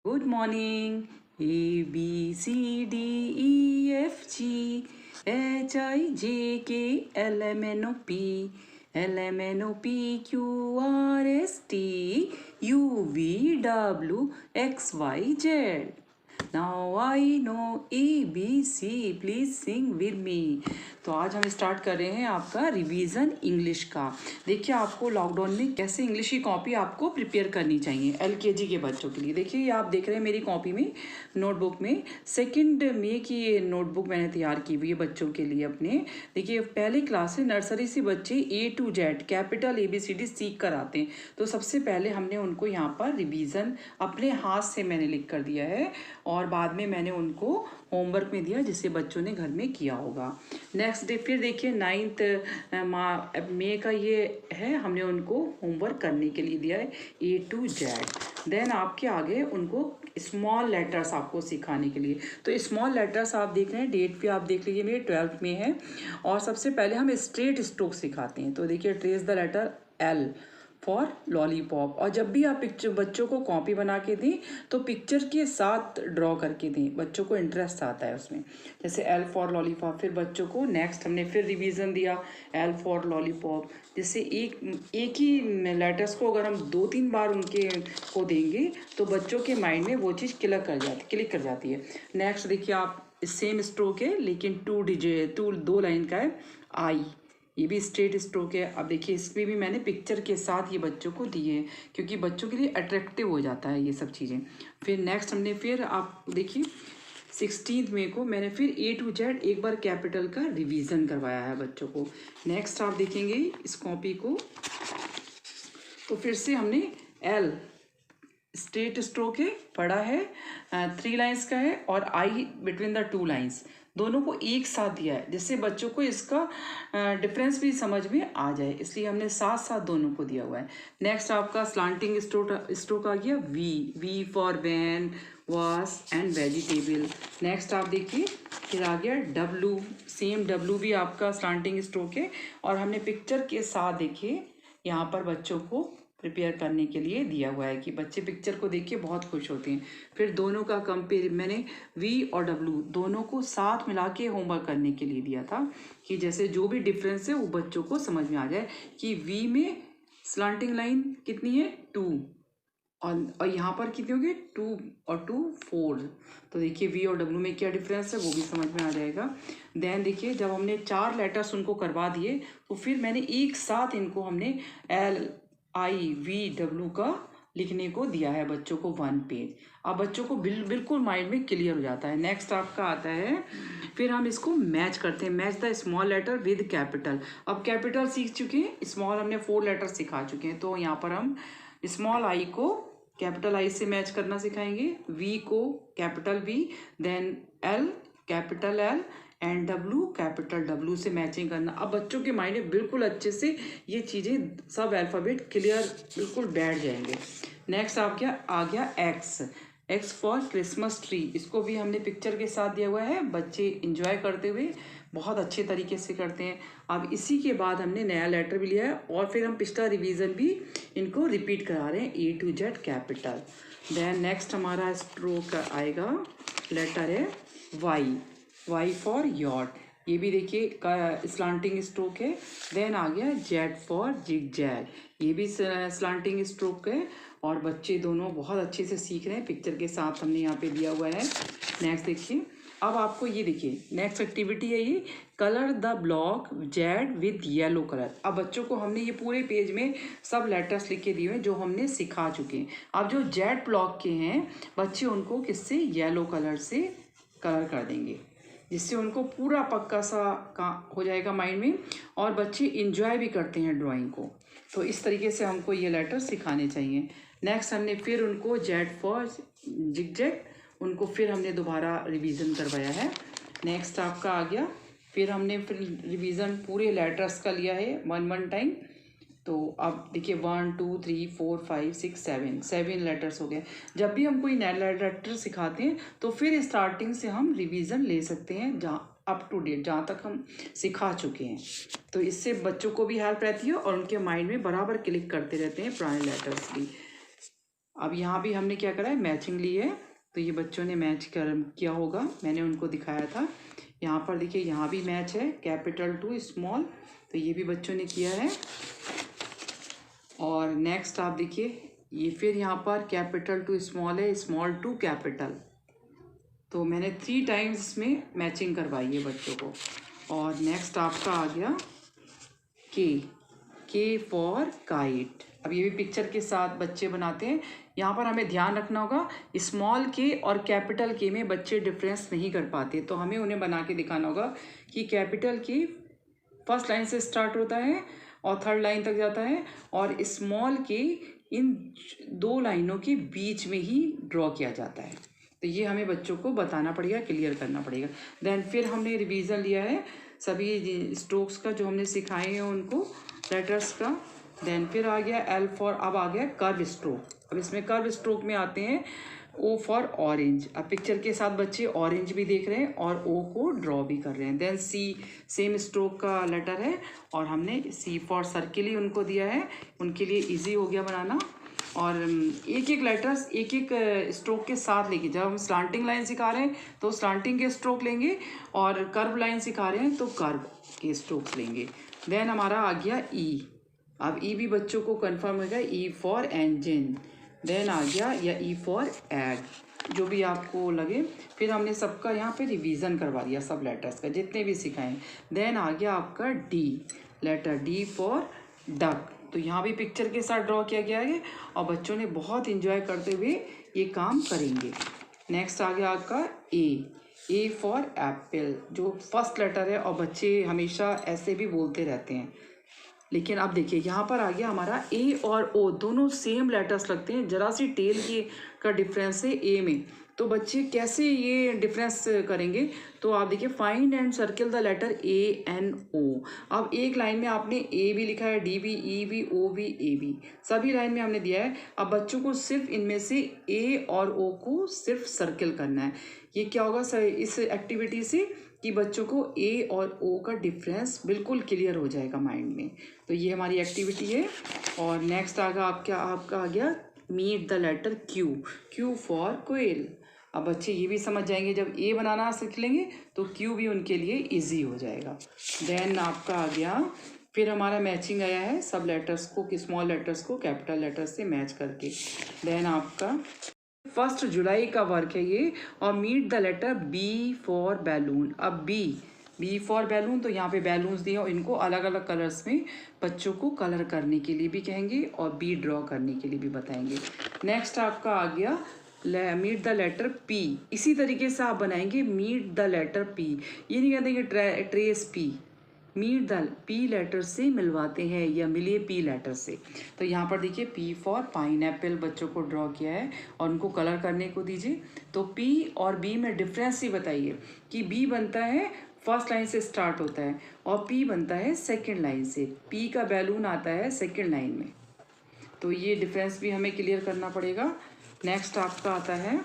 Good morning. A B C D E F G H I J K L M N O P Q R S T U V W X Y Z. Now I know A B C. Please sing with me. तो आज हम start कर रहे हैं आपका revision English का। देखिए आपको लॉकडाउन में कैसे इंग्लिश की कॉपी आपको प्रिपेयर करनी चाहिए LKG के बच्चों के लिए। देखिए ये आप देख रहे हैं मेरी कॉपी में नोटबुक में 2 मई की ये नोटबुक मैंने तैयार की हुई है बच्चों के लिए अपने। देखिए पहली क्लास से नर्सरी से बच्चे A to Z capital ABCD सीख कर आते हैं। तो सबसे पहले हमने उनको यहाँ पर रिवीजन अपने हाथ से मैंने लिख कर दिया है और बाद में मैंने उनको होमवर्क में दिया जिसे बच्चों ने घर में किया होगा। नेक्स्ट डे फिर देखिए 9 मई का ये है, हमने उनको होमवर्क करने के लिए दिया है A to Z। देन आपके आगे उनको स्मॉल लेटर्स आपको सिखाने के लिए, तो स्मॉल लेटर्स आप देख रहे हैं, डेट भी आप देख लीजिए मेरे 12 में है। और सबसे पहले हम स्ट्रेट स्ट्रोक सिखाते हैं। तो देखिए trace the letter L for lollipop. और जब भी आप पिक्चर बच्चों को कॉपी बना के दें तो पिक्चर के साथ ड्रॉ करके दें, बच्चों को इंटरेस्ट आता है उसमें। जैसे L फॉर लॉलीपॉप, फिर बच्चों को नेक्स्ट हमने फिर रिवीजन दिया L फॉर लॉलीपॉप। जिससे एक ही लेटर्स को अगर हम 2-3 बार उनके को देंगे तो बच्चों के माइंड में वो चीज़ क्लिक कर जाती है। नेक्स्ट देखिए आप सेम स्ट्रोक है लेकिन 2 लाइन का है आई, ये भी स्ट्रेट स्ट्रोक है। अब देखिए इसमें भी मैंने पिक्चर के साथ ये बच्चों को दिए हैं क्योंकि बच्चों के लिए अट्रैक्टिव हो जाता है ये सब चीज़ें। फिर नेक्स्ट हमने फिर आप देखिए 16 मई को मैंने फिर A to Z एक बार कैपिटल का रिवीजन करवाया है बच्चों को। नेक्स्ट आप देखेंगे इस कॉपी को, तो फिर से हमने L स्ट्रेट स्ट्रोक है, पढ़ा है, 3 लाइन्स का है और आई बिटवीन द 2 लाइन्स, दोनों को एक साथ दिया है जिससे बच्चों को इसका डिफरेंस भी समझ में आ जाए, इसलिए हमने साथ साथ दोनों को दिया हुआ है। नेक्स्ट आपका स्लांटिंग स्ट्रोक आ गया V for van, vase and vegetable. Next आप देखिए फिर आ गया W, सेम W भी आपका स्लांटिंग स्ट्रोक है और हमने पिक्चर के साथ देखिए यहाँ पर बच्चों को प्रिपेयर करने के लिए दिया हुआ है कि बच्चे पिक्चर को देख के बहुत खुश होते हैं। फिर दोनों का कंपेयर मैंने V और W दोनों को साथ मिला के होमवर्क करने के लिए दिया था कि जैसे जो भी डिफरेंस है वो बच्चों को समझ में आ जाए कि V में स्लांटिंग लाइन कितनी है 2 और यहाँ पर कितनी होगी 2 और 2 4। तो देखिए V और W में क्या डिफरेंस है वो भी समझ में आ जाएगा। देन देखिए जब हमने 4 लेटर्स उनको करवा दिए तो फिर मैंने एक साथ इनको हमने LIVW का लिखने को दिया है बच्चों को 1 पेज। अब बच्चों को बिल्कुल माइंड में क्लियर हो जाता है। नेक्स्ट आपका आता है फिर हम इसको मैच करते हैं, match the small letter with capital. अब कैपिटल सीख चुके हैं, स्मॉल हमने 4 लेटर सिखा चुके हैं, तो यहाँ पर हम स्मॉल आई को कैपिटल आई से मैच करना सिखाएंगे, V को capital V, then L capital L and W capital W से मैचिंग करना। अब बच्चों के माइंड में बिल्कुल अच्छे से ये चीज़ें सब अल्फ़ाबेट क्लियर बिल्कुल बैठ जाएंगे। नेक्स्ट आ गया X फॉर क्रिसमस ट्री। इसको भी हमने पिक्चर के साथ दिया हुआ है, बच्चे इंजॉय करते हुए बहुत अच्छे तरीके से करते हैं। अब इसी के बाद हमने नया लेटर भी लिया है और फिर हम पिछला रिवीजन भी इनको रिपीट करा रहे हैं A to Z capital. Then next हमारा स्ट्रोक आएगा, लेटर है Y फॉर यॉट, ये भी देखिए स्लांटिंग स्ट्रोक है। देन आ गया Z फॉर जिग जैग, ये भी स्लांटिंग स्ट्रोक है और बच्चे दोनों बहुत अच्छे से सीख रहे हैं, पिक्चर के साथ हमने यहाँ पे दिया हुआ है। नेक्स्ट देखिए अब आपको ये देखिए नेक्स्ट एक्टिविटी है ये colour the block Z with yellow colour. अब बच्चों को हमने ये पूरे पेज में सब लेटर्स लिख के दिए हैं जो हमने सिखा चुके हैं। अब जो Z ब्लॉक के हैं बच्चे उनको किससे येलो कलर से कलर कर देंगे जिससे उनको पूरा पक्का सा हो जाएगा माइंड में और बच्चे इंजॉय भी करते हैं ड्राइंग को। तो इस तरीके से हमको ये लेटर सिखाने चाहिए। नेक्स्ट हमने फिर उनको Z फॉर जिगजैग, उनको फिर हमने दोबारा रिवीजन करवाया है। नेक्स्ट आपका आ गया फिर हमने फिर रिवीजन पूरे लेटर्स का लिया है 1 टाइम। तो अब देखिए 1 2 3 4 5 6 7 लेटर्स हो गए। जब भी हम कोई नया लेटर सिखाते हैं तो फिर स्टार्टिंग से हम रिवीजन ले सकते हैं जहाँ अप टू डेट जहाँ तक हम सिखा चुके हैं। तो इससे बच्चों को भी हेल्प रहती है और उनके माइंड में बराबर क्लिक करते रहते हैं पुराने लेटर्स भी। अब यहाँ भी हमने क्या करा है, मैचिंग ली है, तो ये बच्चों ने मैच किया होगा, मैंने उनको दिखाया था। यहाँ पर देखिए यहाँ भी मैच है, कैपिटल टू स्मॉल, तो ये भी बच्चों ने किया है। और नेक्स्ट आप देखिए ये फिर यहाँ पर कैपिटल टू स्मॉल है, स्मॉल टू कैपिटल, तो मैंने 3 टाइम्स इसमें मैचिंग करवाई है बच्चों को। और नेक्स्ट आपका आ गया के फॉर काइट। अब ये भी पिक्चर के साथ बच्चे बनाते हैं। यहाँ पर हमें ध्यान रखना होगा, स्मॉल के और कैपिटल के में बच्चे डिफरेंस नहीं कर पाते, तो हमें उन्हें बना के दिखाना होगा कि कैपिटल की फर्स्ट लाइन से स्टार्ट होता है और 3rd लाइन तक जाता है, और स्मॉल के इन 2 लाइनों के बीच में ही ड्रॉ किया जाता है। तो ये हमें बच्चों को बताना पड़ेगा, क्लियर करना पड़ेगा। देन फिर हमने रिवीजन लिया है सभी स्ट्रोक्स का जो हमने सिखाए हैं उनको, लेटर्स का। देन फिर आ गया एल फॉर, अब आ गया कर्व स्ट्रोक। अब इसमें कर्व स्ट्रोक में आते हैं ओ फॉर ऑरेंज। अब पिक्चर के साथ बच्चे ऑरेंज भी देख रहे हैं और ओ को ड्रॉ भी कर रहे हैं। देन सी सेम स्ट्रोक का लेटर है और हमने सी फॉर सर्किल ही उनको दिया है, उनके लिए इजी हो गया बनाना। और एक एक लेटर्स एक एक स्ट्रोक के साथ लेके, जब हम स्लांटिंग लाइन सिखा रहे हैं तो स्लांटिंग के स्ट्रोक लेंगे, और कर्व लाइन सिखा रहे हैं तो कर्व के स्ट्रोक्स लेंगे। देन हमारा आ गया ई। अब ई भी बच्चों को कंफर्म हो गया, ई फॉर इंजन। देन आ गया या ई फॉर एग, जो भी आपको लगे। फिर हमने सबका यहाँ पे रिवीजन करवा दिया, सब लेटर्स का जितने भी सिखाएं। देन आ गया आपका D, letter D for duck, तो यहाँ भी पिक्चर के साथ ड्रॉ किया गया है और बच्चों ने बहुत इंजॉय करते हुए ये काम करेंगे। नेक्स्ट आ गया आपका ए फॉर एप्पल, जो फर्स्ट लेटर है और बच्चे हमेशा ऐसे भी बोलते रहते हैं। लेकिन अब देखिए यहाँ पर आ गया हमारा ए और ओ दोनों सेम लेटर्स लगते हैं, जरा सी टेल की का डिफरेंस है ए में, तो बच्चे कैसे ये डिफरेंस करेंगे। तो आप देखिए find and circle the letter A N O. अब एक लाइन में आपने ए भी लिखा है, डी भी, ई भी, ओ भी, ए भी, सभी लाइन में हमने दिया है। अब बच्चों को सिर्फ इनमें से ए और ओ को सिर्फ सर्किल करना है। ये क्या होगा सर इस एक्टिविटी से कि बच्चों को ए और ओ का डिफरेंस बिल्कुल क्लियर हो जाएगा माइंड में। तो ये हमारी एक्टिविटी है। और नेक्स्ट आगा आपका आ गया meet the letter Q for quail. अब बच्चे ये भी समझ जाएंगे, जब ए बनाना सीख लेंगे तो क्यू भी उनके लिए इजी हो जाएगा। देन आपका आ गया, फिर हमारा मैचिंग आया है सब लेटर्स को, स्मॉल लेटर्स को कैपिटल लेटर्स से मैच करके। देन आपका 1 जुलाई का वर्क है ये। और meet the letter B for balloon. अब बी फॉर बैलून, तो यहाँ पे बैलून्स दिए और इनको अलग अलग कलर्स में बच्चों को कलर करने के लिए भी कहेंगे और बी ड्रॉ करने के लिए भी बताएंगे। नेक्स्ट आपका आ गया मीट द लेटर पी। इसी तरीके से आप बनाएंगे मीट द लेटर पी। ये नहीं कहते कि trace P, meet the P letter से मिलवाते हैं या मिलिए पी लेटर से। तो यहाँ पर देखिए पी फॉर पाइनएप्पल बच्चों को ड्रॉ किया है और उनको कलर करने को दीजिए। तो पी और बी में डिफरेंस ही बताइए कि बी बनता है फर्स्ट लाइन से स्टार्ट होता है और पी बनता है सेकंड लाइन से। पी का बैलून आता है सेकंड लाइन में, तो ये डिफरेंस भी हमें क्लियर करना पड़ेगा। नेक्स्ट आपका आता है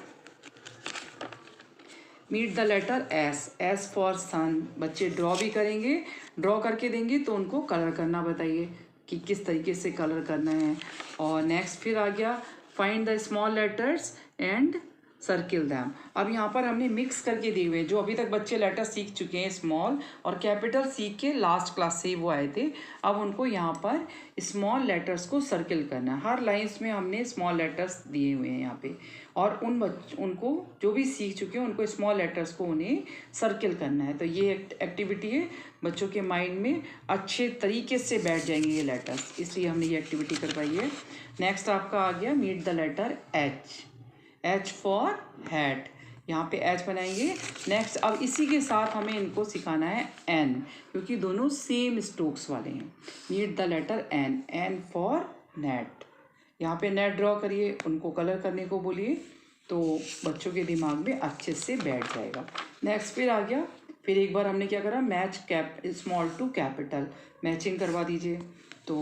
meet the letter S for sun. बच्चे ड्रॉ भी करेंगे, ड्रॉ करके देंगे तो उनको कलर करना बताइए कि किस तरीके से कलर करना है। और नेक्स्ट फिर आ गया find the small letters and circle them. अब यहाँ पर हमने मिक्स करके दिए हुए, जो अभी तक बच्चे लेटर सीख चुके हैं स्मॉल और कैपिटल सीख के लास्ट क्लास से ही वो आए थे, अब उनको यहाँ पर स्मॉल लेटर्स को सर्किल करना है। हर लाइन्स में हमने स्मॉल लेटर्स दिए हुए हैं यहाँ पे, और उनको जो भी सीख चुके हैं उनको स्मॉल लेटर्स को उन्हें सर्किल करना है। तो ये एक्टिविटी है, बच्चों के माइंड में अच्छे तरीके से बैठ जाएंगे ये लेटर्स, इसलिए हमने ये एक्टिविटी करवाई है। नेक्स्ट आपका आ गया meet the letter H for hat. यहाँ पे एच बनाएंगे। नेक्स्ट अब इसी के साथ हमें इनको सिखाना है एन, क्योंकि दोनों सेम स्ट्रोक्स वाले हैं। Meet the letter N for net. यहाँ पे नेट ड्रॉ करिए, उनको कलर करने को बोलिए, तो बच्चों के दिमाग में अच्छे से बैठ जाएगा। नेक्स्ट फिर आ गया, फिर एक बार हमने क्या करा, match small to capital, matching करवा दीजिए तो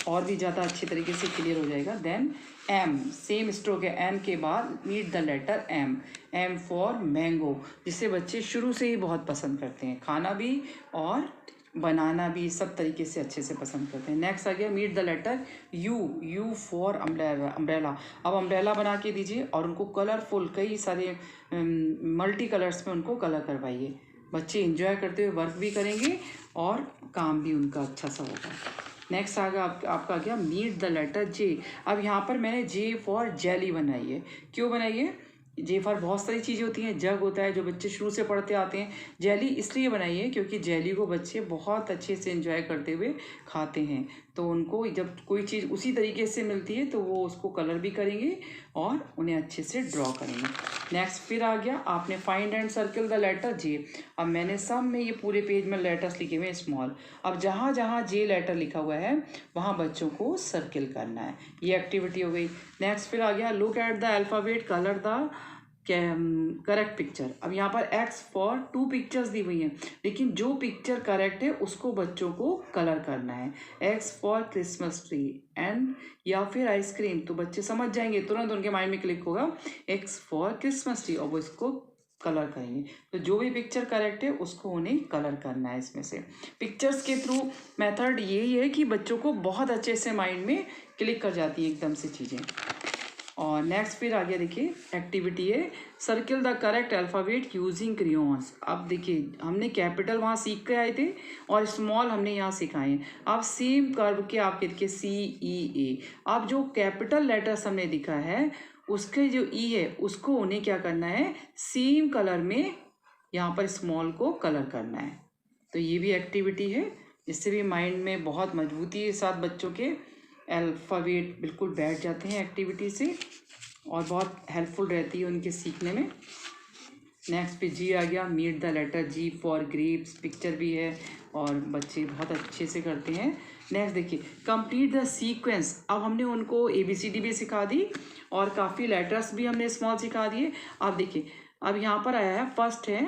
और भी ज़्यादा अच्छे तरीके से क्लियर हो जाएगा। देन एम, सेम स्ट्रोक है, एन के बाद meet the letter M for mango, जिसे बच्चे शुरू से ही बहुत पसंद करते हैं, खाना भी और बनाना भी सब तरीके से अच्छे से पसंद करते हैं। नेक्स्ट आ गया meet the letter U, U for umbrella, umbrella. अब अम्ब्रेला बना के दीजिए और उनको कलरफुल कई सारे मल्टी कलर्स में उनको कलर करवाइए। बच्चे इंजॉय करते हुए वर्क भी करेंगे और काम भी उनका अच्छा सा होगा। नेक्स्ट आ गया आपका आ गया मीट द लेटर जे। अब यहाँ पर मैंने जे फॉर जेली बनाई है। क्यों बनाई है? जे फॉर बहुत सारी चीज़ें होती हैं, जग होता है जो बच्चे शुरू से पढ़ते आते हैं। जेली इसलिए बनाई है क्योंकि जेली को बच्चे बहुत अच्छे से एंजॉय करते हुए खाते हैं, तो उनको जब कोई चीज़ उसी तरीके से मिलती है तो वो उसको कलर भी करेंगे और उन्हें अच्छे से ड्रॉ करेंगे। नेक्स्ट फिर आ गया आपने find and circle the letter J. अब मैंने सब में ये पूरे पेज में लेटर्स लिखे हुए हैं स्मॉल। अब जहाँ जहाँ जे लेटर लिखा हुआ है वहाँ बच्चों को सर्किल करना है। ये एक्टिविटी हो गई। नेक्स्ट फिर आ गया look at the alphabet colour the correct picture. अब यहाँ पर एक्स फॉर 2 पिक्चर्स दी हुई हैं, लेकिन जो पिक्चर करेक्ट है उसको बच्चों को कलर करना है। X for Christmas tree and या फिर आइसक्रीम, तो बच्चे समझ जाएंगे, तुरंत उनके माइंड में क्लिक होगा एक्स फॉर क्रिसमस ट्री और वो इसको कलर करेंगे। तो जो भी पिक्चर करेक्ट है उसको उन्हें कलर करना है। इसमें से पिक्चर्स के थ्रू मेथड यही है कि बच्चों को बहुत अच्छे से माइंड में क्लिक कर जाती है एकदम से चीज़ें। और नेक्स्ट फिर आगे देखिए एक्टिविटी है circle the correct alphabet using crayons. अब देखिए हमने कैपिटल वहाँ सीख के आए थे और स्मॉल हमने यहाँ सिखाए हैं। अब सेम कर्व के आपके देखिए CEA। अब जो कैपिटल लेटर्स हमने दिखा है उसके जो ई है उसको उन्हें क्या करना है, सेम कलर में यहाँ पर स्मॉल को कलर करना है। तो ये भी एक्टिविटी है, इससे भी माइंड में बहुत मजबूती के साथ बच्चों के अल्फ़ाबेट बिल्कुल बैठ जाते हैं एक्टिविटी से और बहुत हेल्पफुल रहती है उनके सीखने में। नेक्स्ट पे जी आ गया meet the letter G for grapes. Picture भी है और बच्चे बहुत अच्छे से करते हैं। नेक्स्ट देखिए कंप्लीट द सीक्वेंस। अब हमने उनको ABCD भी सिखा दी और काफ़ी लेटर्स भी हमने स्मॉल सिखा दिए। अब देखिए अब यहाँ पर आया है फर्स्ट है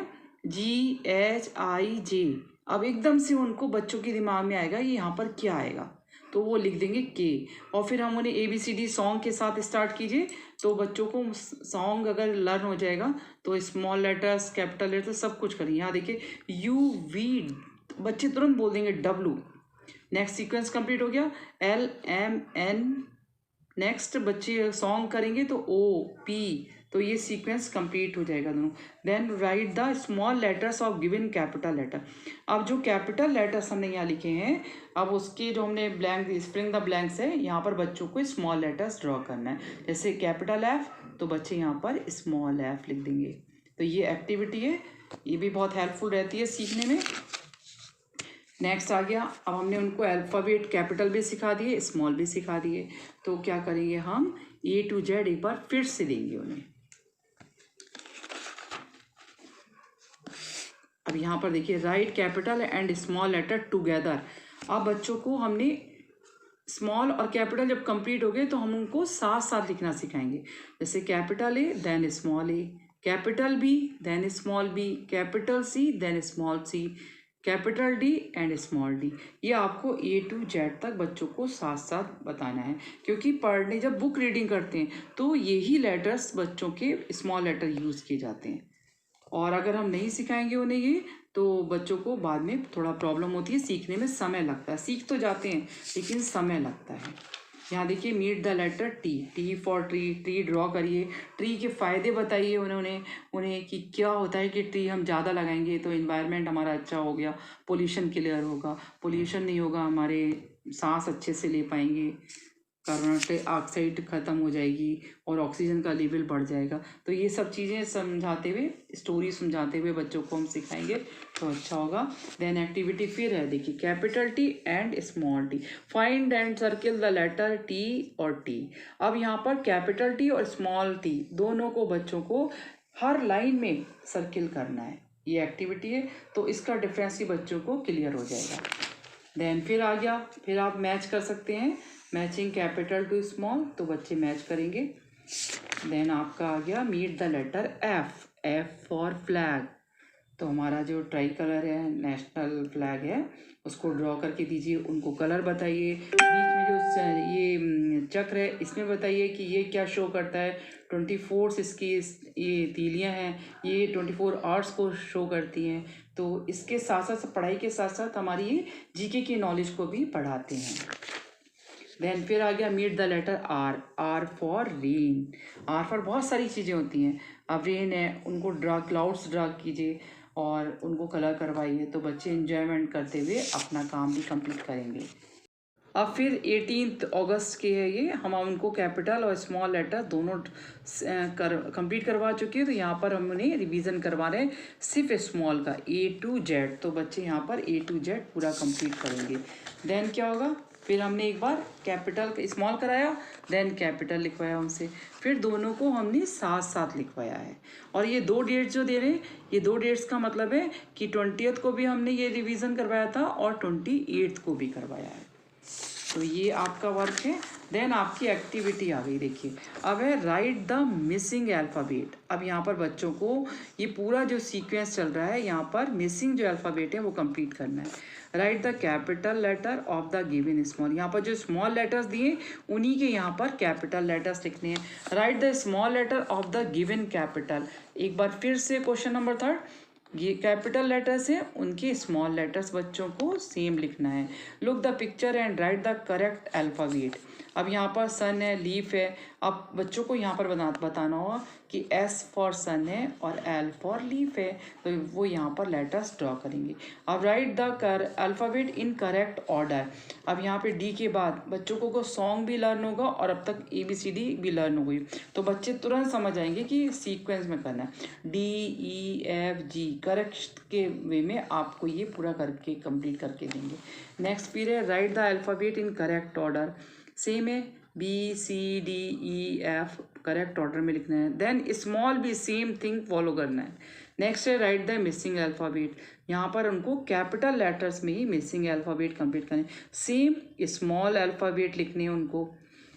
GHIJ। अब एकदम से उनको बच्चों के दिमाग में आएगा ये यहाँ पर क्या आएगा, तो वो लिख देंगे के और फिर हम उन्हें ABCD सॉन्ग के साथ स्टार्ट कीजिए। तो बच्चों को सॉन्ग अगर लर्न हो जाएगा तो स्मॉल लेटर्स कैपिटल लेटर्स सब कुछ करेंगे। यहाँ देखिए UV बच्चे तुरंत बोल देंगे W। नेक्स्ट सीक्वेंस कंप्लीट हो गया LMN। नेक्स्ट बच्चे सॉन्ग करेंगे तो OP, तो ये सीक्वेंस कंप्लीट हो जाएगा दोनों। Then write the small letters of given capital letter. अब जो कैपिटल लेटर्स हमने यहाँ लिखे हैं अब उसके जो हमने ब्लैंक स्प्रिंग द ब्लैंक्स है यहाँ पर बच्चों को स्मॉल लेटर्स ड्रॉ करना है। जैसे कैपिटल F तो बच्चे यहाँ पर स्मॉल f लिख देंगे। तो ये एक्टिविटी है, ये भी बहुत हेल्पफुल रहती है सीखने में। नेक्स्ट आ गया अब हमने उनको अल्फ़ाबेट कैपिटल भी सिखा दिए स्मॉल भी सिखा दिए। तो क्या करेंगे हम A to Z एक बार फिर से देंगे उन्हें। अब यहाँ पर देखिए write capital and small letter together. अब बच्चों को हमने स्मॉल और कैपिटल जब कंप्लीट हो गए तो हम उनको साथ साथ लिखना सिखाएंगे। जैसे capital A then small a, capital B then small b, capital C then small c, capital D and small d। ये आपको A to Z तक बच्चों को साथ साथ बताना है, क्योंकि पढ़ने जब बुक रीडिंग करते हैं तो यही लेटर्स बच्चों के स्मॉल लेटर यूज़ किए जाते हैं। और अगर हम नहीं सिखाएंगे उन्हें ये तो बच्चों को बाद में थोड़ा प्रॉब्लम होती है, सीखने में समय लगता है। सीख तो जाते हैं लेकिन समय लगता है। यहाँ देखिए meet the letter T for tree. Tree draw करिए, ट्री के फ़ायदे बताइए उन्हें कि क्या होता है कि ट्री हम ज़्यादा लगाएंगे तो इन्वायरमेंट हमारा अच्छा हो गया, पोल्यूशन क्लियर होगा, पोल्यूशन नहीं होगा हमारे सांस अच्छे से ले पाएंगे, कार्बन डाइऑक्साइड ख़त्म हो जाएगी और ऑक्सीजन का लेवल बढ़ जाएगा। तो ये सब चीज़ें समझाते हुए स्टोरी समझाते हुए बच्चों को हम सिखाएंगे तो अच्छा होगा। देन एक्टिविटी फिर है देखिए capital T and small t। Find and circle the letter T और T। अब यहाँ पर कैपिटल T और स्मॉल t दोनों को बच्चों को हर लाइन में सर्किल करना है। ये एक्टिविटी है तो इसका डिफरेंस ही बच्चों को क्लियर हो जाएगा। देन फिर आ गया, फिर आप मैच कर सकते हैं, मैचिंग कैपिटल टू स्मॉल, तो बच्चे मैच करेंगे। देन आपका आ गया meet the letter F for flag. तो हमारा जो ट्राई कलर है, नेशनल फ्लैग है, उसको ड्रॉ करके दीजिए। उनको कलर बताइए। बीच में जो ये चक्र है, इसमें बताइए कि ये क्या शो करता है। 24 इसकी ये तीलियां हैं, ये 24 आवर्स को शो करती हैं। तो इसके साथ साथ, पढ़ाई के साथ साथ हमारी ये जीके की नॉलेज को भी बढ़ाते हैं। देन फिर आ गया meet the letter R. R for rain. R for बहुत सारी चीज़ें होती हैं। अब रेन है, उनको ड्रा क्लाउड्स ड्रा कीजिए और उनको कलर करवाइए, तो बच्चे एंजॉयमेंट करते हुए अपना काम भी कंप्लीट करेंगे। अब फिर 18 अगस्त के है ये, हम उनको कैपिटल और स्मॉल लेटर दोनों कंप्लीट करवा चुके हैं। तो यहाँ पर हम उन्हें रिवीजन करवा रहे हैं सिर्फ स्मॉल का, A to Z। तो बच्चे यहाँ पर A to Z पूरा कंप्लीट करेंगे। देन क्या होगा, फिर हमने एक बार कैपिटल स्मॉल कराया, देन कैपिटल लिखवाया उनसे, फिर दोनों को हमने साथ साथ लिखवाया है। और ये 2 डेट्स जो दे रहे हैं, ये 2 डेट्स का मतलब है कि 20th को भी हमने ये रिवीजन करवाया था और 28th को भी करवाया है। तो ये आपका वर्क है। देन आपकी एक्टिविटी आ गई, देखिए अब है राइट द मिसिंग अल्फ़ाबेट। अब यहाँ पर बच्चों को ये पूरा जो सीक्वेंस चल रहा है, यहाँ पर मिसिंग जो अल्फ़ाबेट है वो कंप्लीट करना है। Write the capital letter of the given small. यहाँ पर जो स्मॉल लेटर्स दिए उन्हीं के यहाँ पर कैपिटल लेटर्स लिखने हैं। Write the small letter of the given capital. एक बार फिर से क्वेश्चन नंबर 3, ये कैपिटल लेटर्स हैं, उनके स्मॉल लेटर्स बच्चों को सेम लिखना है। Look the picture and write the correct alphabet. अब यहाँ पर सन है, लीफ है। अब बच्चों को यहाँ पर बताना होगा कि S फॉर सन है और L फॉर लीफ है, तो वो यहाँ पर लेटर्स ड्रॉ करेंगे। अब right the alphabet in correct order. अब यहाँ पे D के बाद बच्चों को सॉन्ग भी लर्न होगा और अब तक ABCD भी लर्न हो गई, तो बच्चे तुरंत समझ आएंगे कि सीक्वेंस में करना है। D E F G correct के वे में आपको ये पूरा करके कंप्लीट करके देंगे। नेक्स्ट फिर है write the alphabet in correct order. Same है, BCDEF करेक्ट ऑर्डर में लिखना है। देन स्मॉल भी सेम थिंग फॉलो करना है। नेक्स्ट है राइट द मिसिंग अल्फ़ाबेट। यहाँ पर उनको कैपिटल लेटर्स में ही मिसिंग अल्फ़ाबेट कंप्लीट करना है। सेम स्मॉल अल्फ़ाबेट लिखने हैं उनको।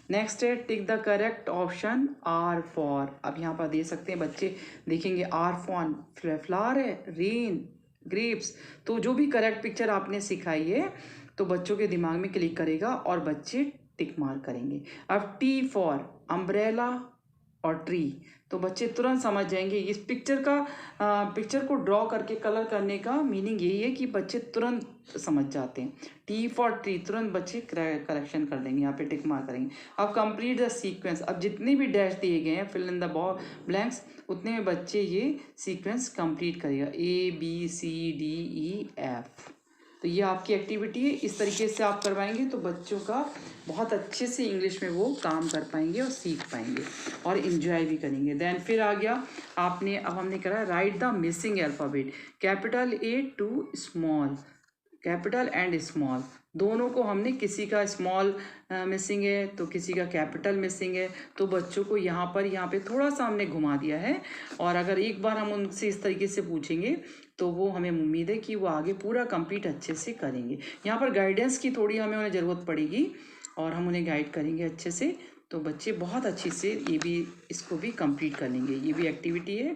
नेक्स्ट है tick the correct option R for. अब यहाँ पर दे सकते हैं बच्चे, देखेंगे R फॉर फ्लावर है, रेन, ग्रेप्स। तो जो भी करेक्ट पिक्चर आपने सिखाई है तो बच्चों के दिमाग में क्लिक करेगा और बच्चे टिक मार्क करेंगे। अब T फॉर अम्ब्रेला और ट्री, तो बच्चे तुरंत समझ जाएंगे। इस पिक्चर को ड्रॉ करके कलर करने का मीनिंग यही है कि बच्चे तुरंत समझ जाते हैं। T फॉर ट्री, तुरंत बच्चे करेक्शन कर देंगे, यहाँ पे टिक मार्क करेंगे। अब कंप्लीट द सीक्वेंस। अब जितने भी डैश दिए गए हैं, फिल इन द ब्लैंक्स, उतने में बच्चे ये सीक्वेंस कंप्लीट करेगा, ABCDEF। तो ये आपकी एक्टिविटी है। इस तरीके से आप करवाएंगे तो बच्चों का बहुत अच्छे से इंग्लिश में वो काम कर पाएंगे और सीख पाएंगे और इन्जॉय भी करेंगे। देन फिर आ गया अब हमने करा write the missing alphabet, capital A to small, capital and small दोनों को हमने, किसी का स्मॉल मिसिंग है तो किसी का कैपिटल मिसिंग है, तो बच्चों को यहाँ पे थोड़ा सा हमने घुमा दिया है। और अगर एक बार हम उनसे इस तरीके से पूछेंगे तो वो, हमें उम्मीद है कि वो आगे पूरा कंप्लीट अच्छे से करेंगे। यहाँ पर गाइडेंस की थोड़ी हमें उन्हें ज़रूरत पड़ेगी और हम उन्हें गाइड करेंगे अच्छे से, तो बच्चे बहुत अच्छे से इसको भी कंप्लीट कर लेंगे। ये भी एक्टिविटी है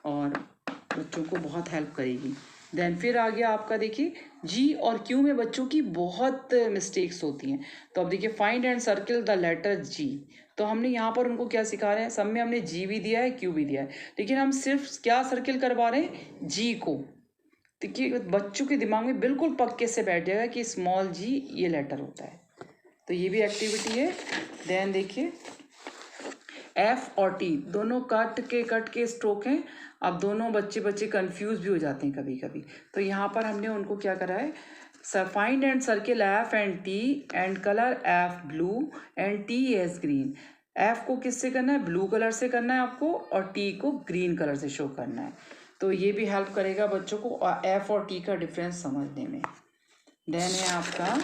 और बच्चों को बहुत हेल्प करेगी। देन फिर आ गया आपका, देखिए G और Q में बच्चों की बहुत मिस्टेक्स होती हैं। तो अब देखिए find and circle the letter G। तो हमने यहाँ पर उनको क्या सिखा रहे हैं, सब में हमने G भी दिया है, Q भी दिया है, लेकिन हम सिर्फ क्या सर्किल करवा रहे हैं, G को। देखिए बच्चों के दिमाग में बिल्कुल पक्के से बैठ जाएगा कि स्मॉल G ये लेटर होता है। तो ये भी एक्टिविटी है। देन देखिए F और T दोनों कट के स्ट्रोक हैं। अब दोनों बच्चे कंफ्यूज भी हो जाते हैं कभी कभी, तो यहाँ पर हमने उनको क्या करा है, find and circle F and T and colour F blue and T as green. F को किससे करना है, ब्लू कलर से करना है आपको, और T को ग्रीन कलर से शो करना है। तो ये भी हेल्प करेगा बच्चों को F और T का डिफरेंस समझने में। देन है आपका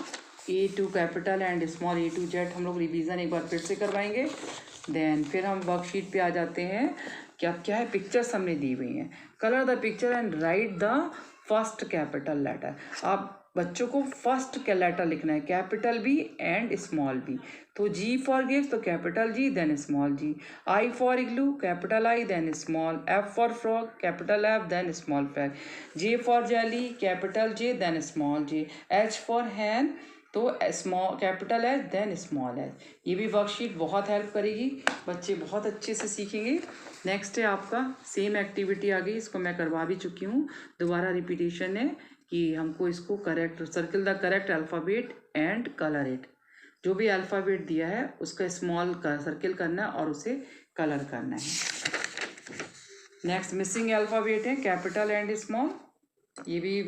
A to capital and small A to Z। हम लोग रिवीजन एक बार फिर से करवाएंगे। देन फिर हम वर्कशीट पे आ जाते हैं कि अब क्या है, पिक्चर्स हमने दी हुई हैं। Colour the picture and write the first capital letter. अब बच्चों को फर्स्ट का लेटर लिखना है, capital B and small B. तो जी फॉर गिफ्ट तो capital G then small G, I for igloo capital I then small, F for frog capital F then small frog, J for jelly capital J then small J, H for hen तो small capital H then small H. ये भी worksheet बहुत help करेगी, बच्चे बहुत अच्छे से सीखेंगे। नेक्स्ट है आपका सेम एक्टिविटी आ गई, इसको मैं करवा भी चुकी हूँ, दोबारा रिपीटेशन है कि हमको इसको correct circle the correct alphabet and colour it. जो भी अल्फ़ाबेट दिया है उसका स्मॉल का सर्किल करना है और उसे कलर करना है। नेक्स्ट मिसिंग अल्फ़ाबेट है कैपिटल एंड स्मॉल, ये भी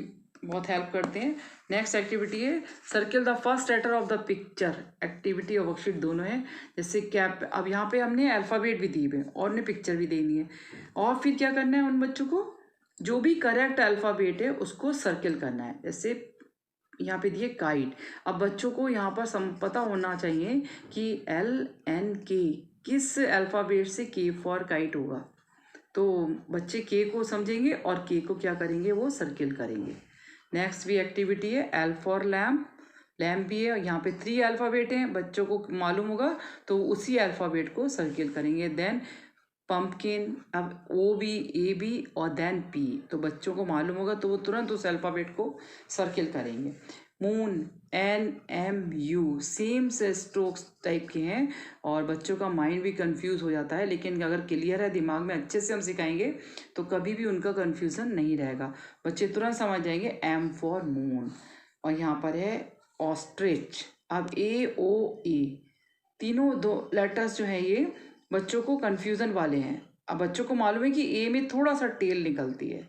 बहुत हेल्प करते हैं। नेक्स्ट एक्टिविटी है circle the first letter of the picture, activity और वर्कशीट दोनों है। जैसे कैप, अब यहाँ पे हमने अल्फ़ाबेट भी दी है और ने पिक्चर भी देनी है, और फिर क्या करना है उन बच्चों को जो भी करेक्ट अल्फ़ाबेट है उसको सर्किल करना है। जैसे यहाँ पे दिए काइट, अब बच्चों को यहाँ पर पता होना चाहिए कि LNK किस अल्फ़ाबेट से K फॉर काइट होगा, तो बच्चे के को समझेंगे और के को क्या करेंगे वो सर्किल करेंगे। नेक्स्ट भी एक्टिविटी है एल फॉर लैम्प, लैम्प भी है, यहाँ पे 3 अल्फ़ाबेट हैं, बच्चों को मालूम होगा तो उसी अल्फ़ाबेट को सर्किल करेंगे। देन पम्पकिन, अब O भी A भी और देन P, तो बच्चों को मालूम होगा तो वो तुरंत उस अल्फ़ाबेट को सर्किल करेंगे। मून NMU सेम से स्ट्रोक्स टाइप के हैं और बच्चों का माइंड भी कंफ्यूज हो जाता है, लेकिन अगर क्लियर है दिमाग में अच्छे से हम सिखाएंगे तो कभी भी उनका कंफ्यूजन नहीं रहेगा, बच्चे तुरंत समझ जाएंगे। M फॉर मून, और यहाँ पर है ऑस्ट्रिच। अब AOA तीनों दो लेटर्स जो हैं ये बच्चों को कन्फ्यूज़न वाले हैं। अब बच्चों को मालूम है कि ए में थोड़ा सा टेल निकलती है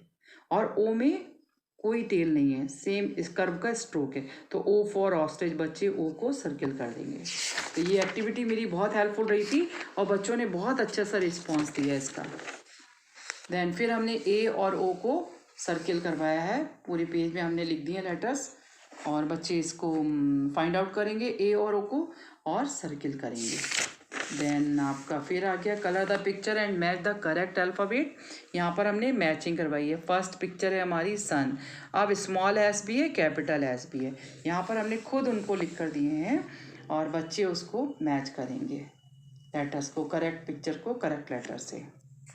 और ओ में कोई टेल नहीं है, सेम इस कर्व का स्ट्रोक है, तो ओ फॉर ऑस्ट्रिच बच्चे ओ को सर्किल कर देंगे। तो ये एक्टिविटी मेरी बहुत हेल्पफुल रही थी और बच्चों ने बहुत अच्छा सा रिस्पॉन्स दिया इसका। देन फिर हमने ए और ओ को सर्किल करवाया है, पूरे पेज में हमने लिख दिए लेटर्स और बच्चे इसको फाइंड आउट करेंगे ए और ओ को और सर्किल करेंगे। देन आपका फिर आ गया colour the picture and match the correct alphabet, यहाँ पर हमने मैचिंग करवाई है। फर्स्ट पिक्चर है हमारी सन, अब स्मॉल एस भी है कैपिटल एस भी है, यहाँ पर हमने खुद उनको लिख कर दिए हैं और बच्चे उसको मैच करेंगे लेटर्स को, करेक्ट पिक्चर को करेक्ट लेटर से।